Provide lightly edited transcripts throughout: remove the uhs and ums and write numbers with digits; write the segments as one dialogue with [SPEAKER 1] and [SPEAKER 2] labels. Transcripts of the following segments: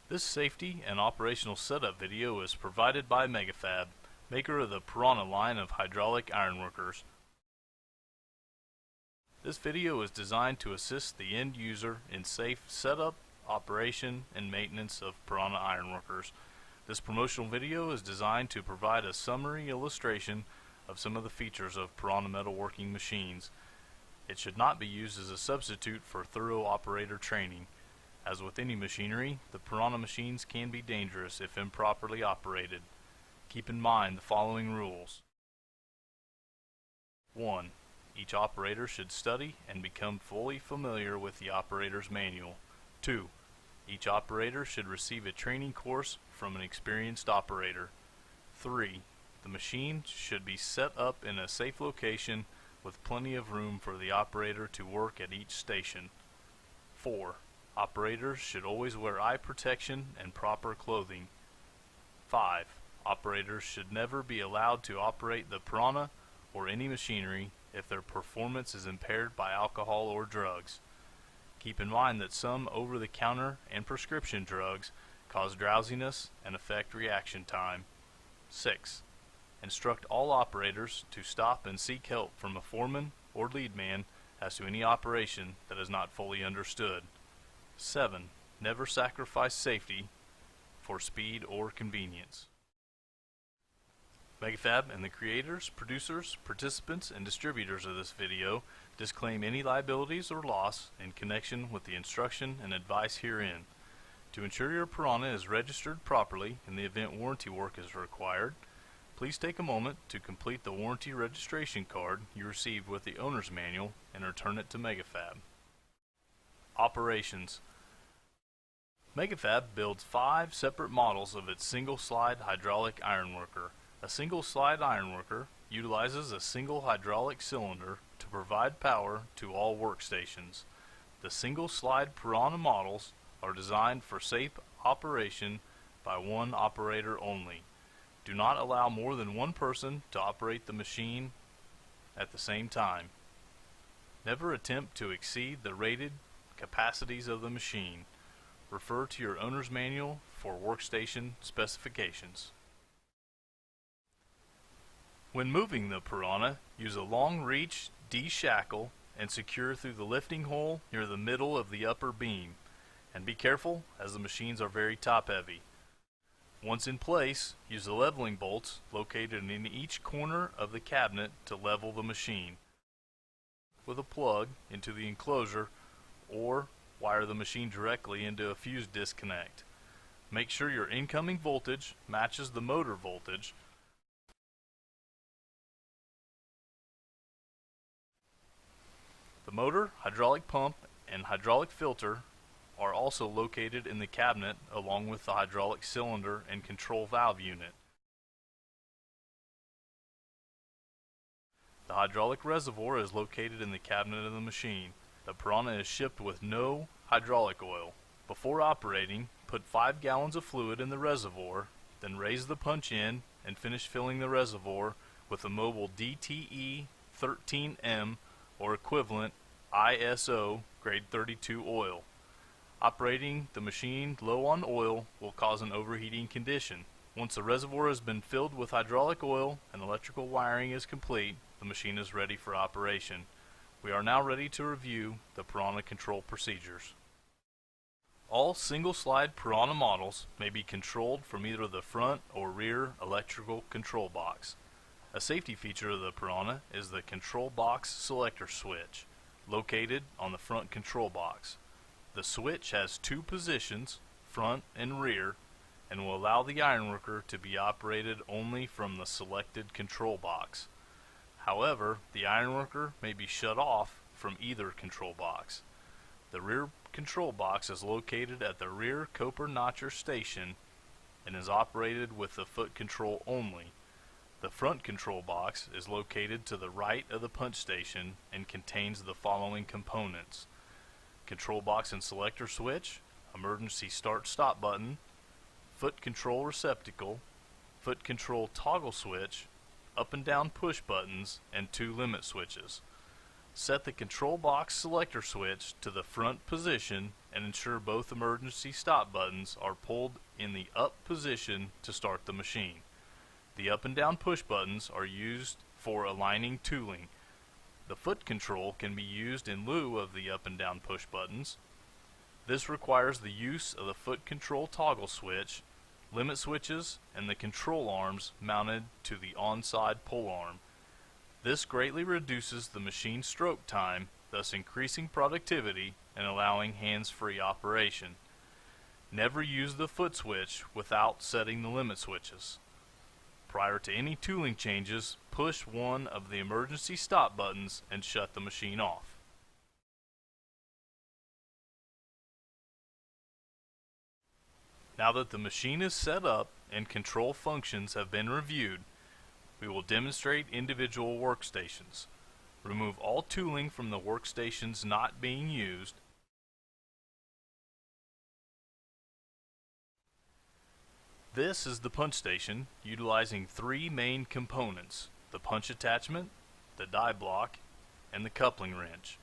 [SPEAKER 1] This safety and operational setup video is provided by Megafab, maker of the Piranha line of hydraulic ironworkers. This video is designed to assist the end user in safe setup, operation, and maintenance of Piranha ironworkers. This promotional video is designed to provide a summary illustration of some of the features of Piranha metalworking machines. It should not be used as a substitute for thorough operator training. As with any machinery, the Piranha machines can be dangerous if improperly operated. Keep in mind the following rules. 1. Each operator should study and become fully familiar with the operator's manual. 2. Each operator should receive a training course from an experienced operator. 3. The machine should be set up in a safe location with plenty of room for the operator to work at each station. 4. Operators should always wear eye protection and proper clothing. 5. Operators should never be allowed to operate the Piranha or any machinery if their performance is impaired by alcohol or drugs. Keep in mind that some over-the-counter and prescription drugs cause drowsiness and affect reaction time. 6. Instruct all operators to stop and seek help from a foreman or lead man as to any operation that is not fully understood. 7. Never sacrifice safety for speed or convenience. Megafab and the creators, producers, participants, and distributors of this video disclaim any liabilities or loss in connection with the instruction and advice herein. To ensure your Piranha is registered properly in the event warranty work is required, please take a moment to complete the warranty registration card you received with the owner's manual and return it to Megafab. Operations. Megafab builds 5 separate models of its single-slide hydraulic ironworker. A single-slide ironworker utilizes a single hydraulic cylinder to provide power to all workstations. The single-slide Piranha models are designed for safe operation by one operator only. Do not allow more than one person to operate the machine at the same time. Never attempt to exceed the rated capacities of the machine. Refer to your owner's manual for workstation specifications. When moving the Piranha, use a long reach D-shackle and secure through the lifting hole near the middle of the upper beam. And be careful, as the machines are very top heavy. Once in place, use the leveling bolts located in each corner of the cabinet to level the machine with a plug into the enclosure, or wire the machine directly into a fuse disconnect. Make sure your incoming voltage matches the motor voltage. The motor, hydraulic pump, and hydraulic filter are also located in the cabinet along with the hydraulic cylinder and control valve unit. The hydraulic reservoir is located in the cabinet of the machine. The Piranha is shipped with no hydraulic oil. Before operating, put 5 gallons of fluid in the reservoir, then raise the punch in and finish filling the reservoir with a mobile DTE 13M or equivalent ISO grade 32 oil. Operating the machine low on oil will cause an overheating condition. Once the reservoir has been filled with hydraulic oil and electrical wiring is complete, the machine is ready for operation. We are now ready to review the Piranha control procedures. All single-slide Piranha models may be controlled from either the front or rear electrical control box. A safety feature of the Piranha is the control box selector switch, located on the front control box. The switch has 2 positions, front and rear, and will allow the ironworker to be operated only from the selected control box. However, the ironworker may be shut off from either control box. The rear control box is located at the rear coper notcher station and is operated with the foot control only. The front control box is located to the right of the punch station and contains the following components: control box and selector switch, emergency start-stop button, foot control receptacle, foot control toggle switch, up and down push buttons, and 2 limit switches. Set the control box selector switch to the front position and ensure both emergency stop buttons are pulled in the up position to start the machine. The up and down push buttons are used for aligning tooling. The foot control can be used in lieu of the up and down push buttons. This requires the use of the foot control toggle switch, limit switches, and the control arms mounted to the onside pull arm. This greatly reduces the machine stroke time, thus increasing productivity and allowing hands-free operation. Never use the foot switch without setting the limit switches. Prior to any tooling changes, push one of the emergency stop buttons and shut the machine off. Now that the machine is set up and control functions have been reviewed, we will demonstrate individual workstations. Remove all tooling from the workstations not being used. This is the punch station utilizing three main components: the punch attachment, the die block, and the coupling wrench.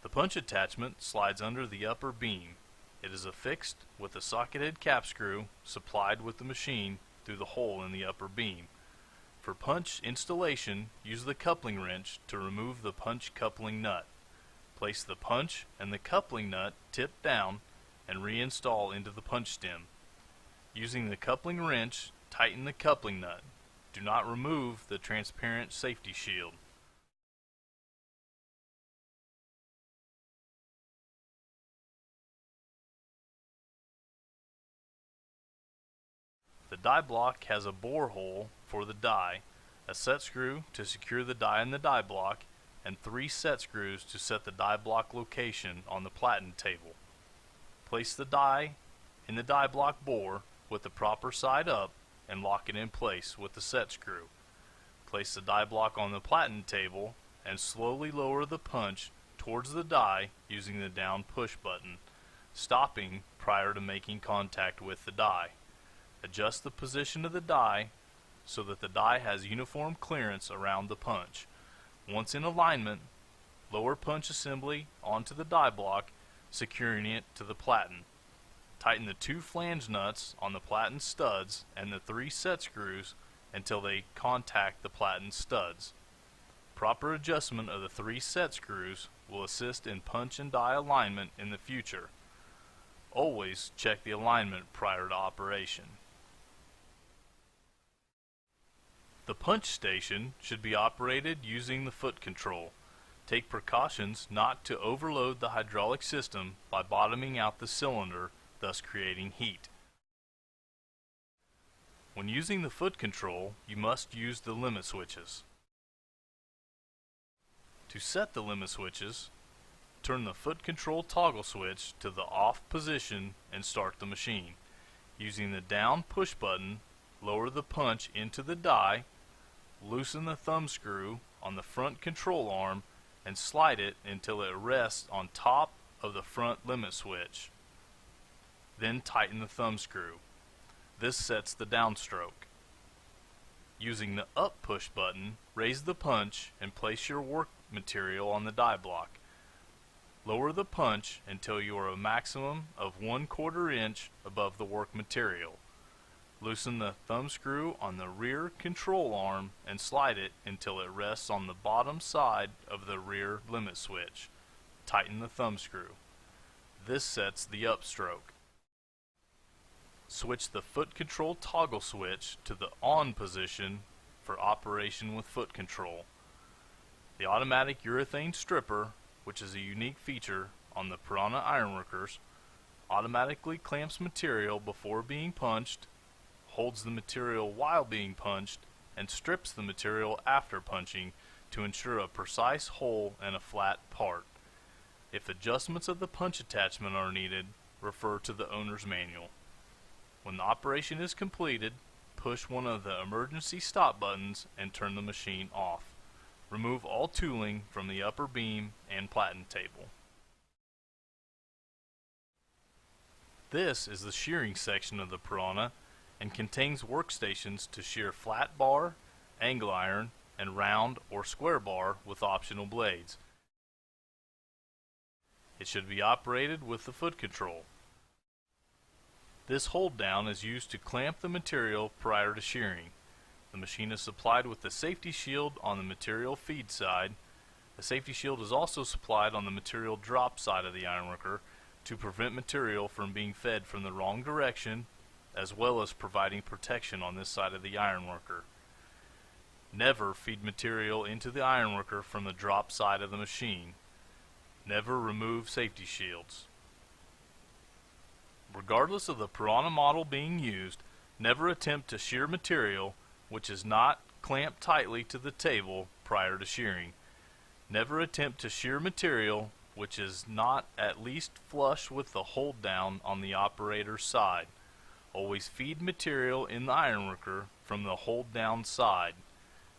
[SPEAKER 1] The punch attachment slides under the upper beam. It is affixed with a socketed cap screw supplied with the machine through the hole in the upper beam. For punch installation, use the coupling wrench to remove the punch coupling nut. Place the punch and the coupling nut tipped down and reinstall into the punch stem. Using the coupling wrench, tighten the coupling nut. Do not remove the transparent safety shield. The die block has a bore hole for the die, a set screw to secure the die in the die block, and 3 set screws to set the die block location on the platen table. Place the die in the die block bore with the proper side up and lock it in place with the set screw. Place the die block on the platen table and slowly lower the punch towards the die using the down push button, stopping prior to making contact with the die. Adjust the position of the die so that the die has uniform clearance around the punch. Once in alignment, lower punch assembly onto the die block, securing it to the platen. Tighten the 2 flange nuts on the platen studs and the 3 set screws until they contact the platen studs. Proper adjustment of the 3 set screws will assist in punch and die alignment in the future. Always check the alignment prior to operation. The punch station should be operated using the foot control. Take precautions not to overload the hydraulic system by bottoming out the cylinder, thus creating heat. When using the foot control, you must use the limit switches. To set the limit switches, turn the foot control toggle switch to the off position and start the machine. Using the down push button, lower the punch into the die, loosen the thumb screw on the front control arm and slide it until it rests on top of the front limit switch. Then tighten the thumb screw. This sets the downstroke. Using the up push button, raise the punch and place your work material on the die block. Lower the punch until you are a maximum of 1/4 inch above the work material. Loosen the thumb screw on the rear control arm and slide it until it rests on the bottom side of the rear limit switch. Tighten the thumb screw. This sets the upstroke. Switch the foot control toggle switch to the on position for operation with foot control. The automatic urethane stripper, which is a unique feature on the Piranha ironworkers, automatically clamps material before being punched, holds the material while being punched, and strips the material after punching to ensure a precise hole and a flat part. If adjustments of the punch attachment are needed, refer to the owner's manual. When the operation is completed, push one of the emergency stop buttons and turn the machine off. Remove all tooling from the upper beam and platen table. This is the shearing section of the Piranha and contains workstations to shear flat bar, angle iron, and round or square bar with optional blades. It should be operated with the foot control. This hold down is used to clamp the material prior to shearing. The machine is supplied with the safety shield on the material feed side. The safety shield is also supplied on the material drop side of the ironworker to prevent material from being fed from the wrong direction, as well as providing protection on this side of the ironworker. Never feed material into the ironworker from the drop side of the machine. Never remove safety shields. Regardless of the Piranha model being used, never attempt to shear material which is not clamped tightly to the table prior to shearing. Never attempt to shear material which is not at least flush with the hold down on the operator's side. Always feed material in the ironworker from the hold down side.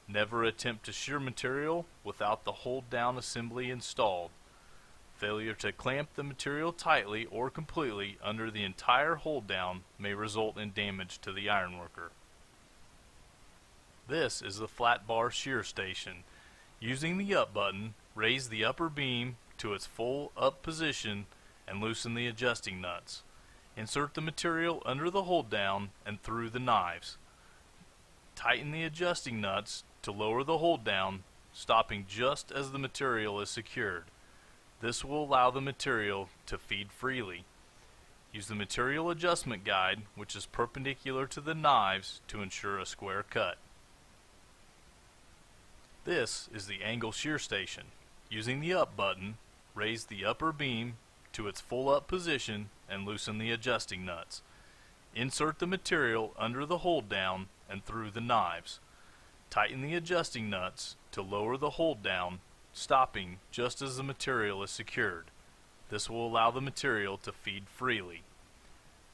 [SPEAKER 1] Never attempt to shear material without the hold down assembly installed. Failure to clamp the material tightly or completely under the entire hold down may result in damage to the ironworker. This is the flat bar shear station. Using the up button, raise the upper beam to its full up position and loosen the adjusting nuts. Insert the material under the hold down and through the knives. Tighten the adjusting nuts to lower the hold down, stopping just as the material is secured. This will allow the material to feed freely. Use the material adjustment guide, which is perpendicular to the knives, to ensure a square cut. This is the angle shear station. Using the up button, raise the upper beam to its full up position and loosen the adjusting nuts. Insert the material under the hold down and through the knives. Tighten the adjusting nuts to lower the hold down, stopping just as the material is secured. This will allow the material to feed freely.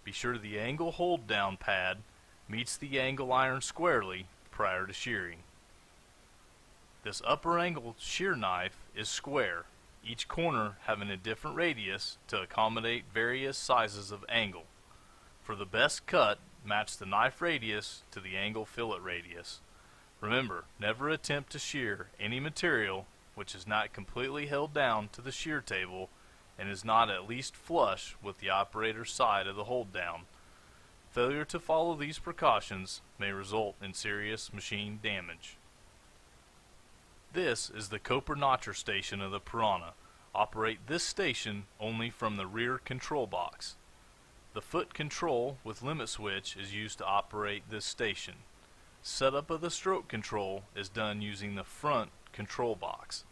[SPEAKER 1] Be sure the angle hold down pad meets the angle iron squarely prior to shearing. This upper angle shear knife is square, each corner having a different radius to accommodate various sizes of angle. For the best cut, match the knife radius to the angle fillet radius. Remember, never attempt to shear any material which is not completely held down to the shear table and is not at least flush with the operator's side of the hold down. Failure to follow these precautions may result in serious machine damage. This is the Copper notcher station of the Piranha. Operate this station only from the rear control box. The foot control with limit switch is used to operate this station. Setup of the stroke control is done using the front control box.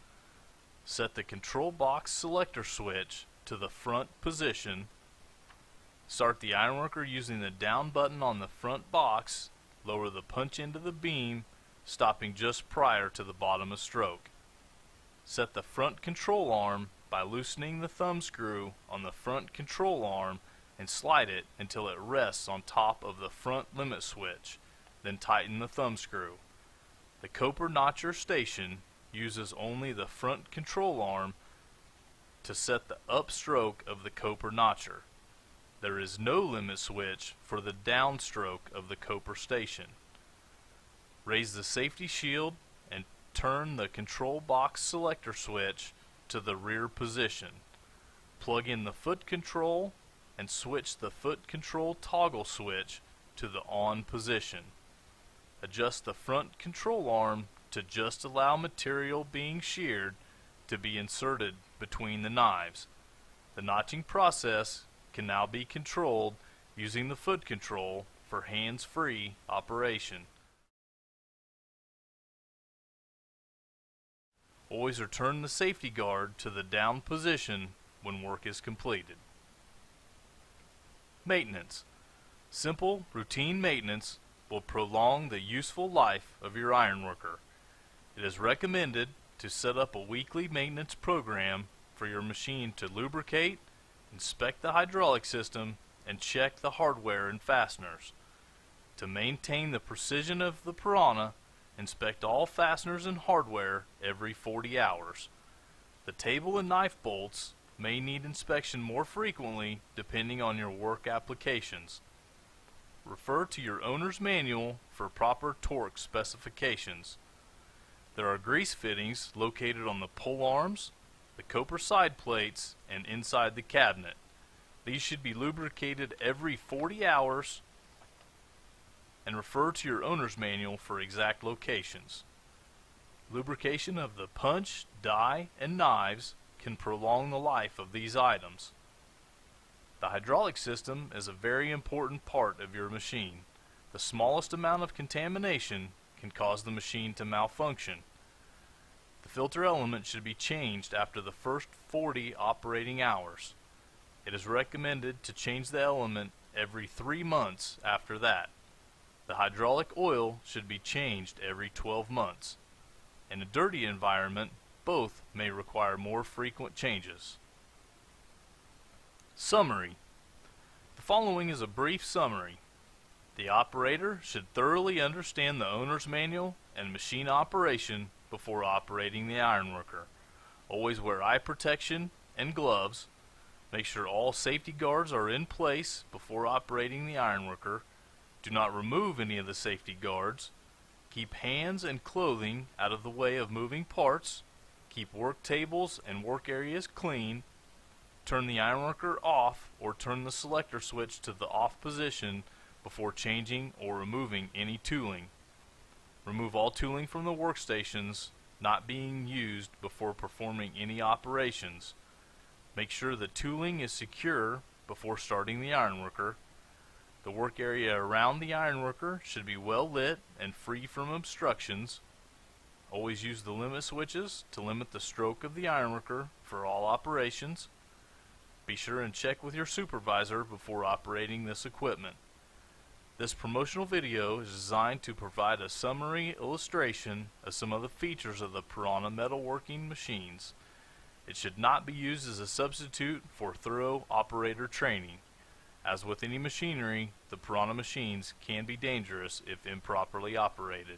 [SPEAKER 1] Set the control box selector switch to the front position. Start the ironworker using the down button on the front box. Lower the punch end of the beam, stopping just prior to the bottom of stroke. Set the front control arm by loosening the thumb screw on the front control arm and slide it until it rests on top of the front limit switch. Then tighten the thumb screw. The Copper notcher station uses only the front control arm to set the upstroke of the Copper notcher. There is no limit switch for the downstroke of the Copper station. Raise the safety shield and turn the control box selector switch to the rear position. Plug in the foot control and switch the foot control toggle switch to the on position. Adjust the front control arm to just allow material being sheared to be inserted between the knives. The notching process can now be controlled using the foot control for hands-free operation. Always return the safety guard to the down position when work is completed. Maintenance. Simple, routine maintenance will prolong the useful life of your ironworker. It is recommended to set up a weekly maintenance program for your machine to lubricate, inspect the hydraulic system, and check the hardware and fasteners. To maintain the precision of the Piranha, inspect all fasteners and hardware every 40 hours. The table and knife bolts may need inspection more frequently depending on your work applications. Refer to your owner's manual for proper torque specifications. There are grease fittings located on the pull arms, the copper side plates, and inside the cabinet. These should be lubricated every 40 hours, and refer to your owner's manual for exact locations. Lubrication of the punch, die, and knives can prolong the life of these items. The hydraulic system is a very important part of your machine. The smallest amount of contamination can cause the machine to malfunction. The filter element should be changed after the first 40 operating hours. It is recommended to change the element every 3 months after that. The hydraulic oil should be changed every 12 months. In a dirty environment, both may require more frequent changes. Summary. The following is a brief summary. The operator should thoroughly understand the owner's manual and machine operation before operating the ironworker. Always wear eye protection and gloves. Make sure all safety guards are in place before operating the ironworker. Do not remove any of the safety guards. Keep hands and clothing out of the way of moving parts. Keep work tables and work areas clean. Turn the ironworker off or turn the selector switch to the off position before changing or removing any tooling. Remove all tooling from the workstations not being used before performing any operations. Make sure the tooling is secure before starting the ironworker. The work area around the ironworker should be well lit and free from obstructions. Always use the limit switches to limit the stroke of the ironworker for all operations. Be sure and check with your supervisor before operating this equipment. This promotional video is designed to provide a summary illustration of some of the features of the Piranha metalworking machines. It should not be used as a substitute for thorough operator training. As with any machinery, the Piranha machines can be dangerous if improperly operated.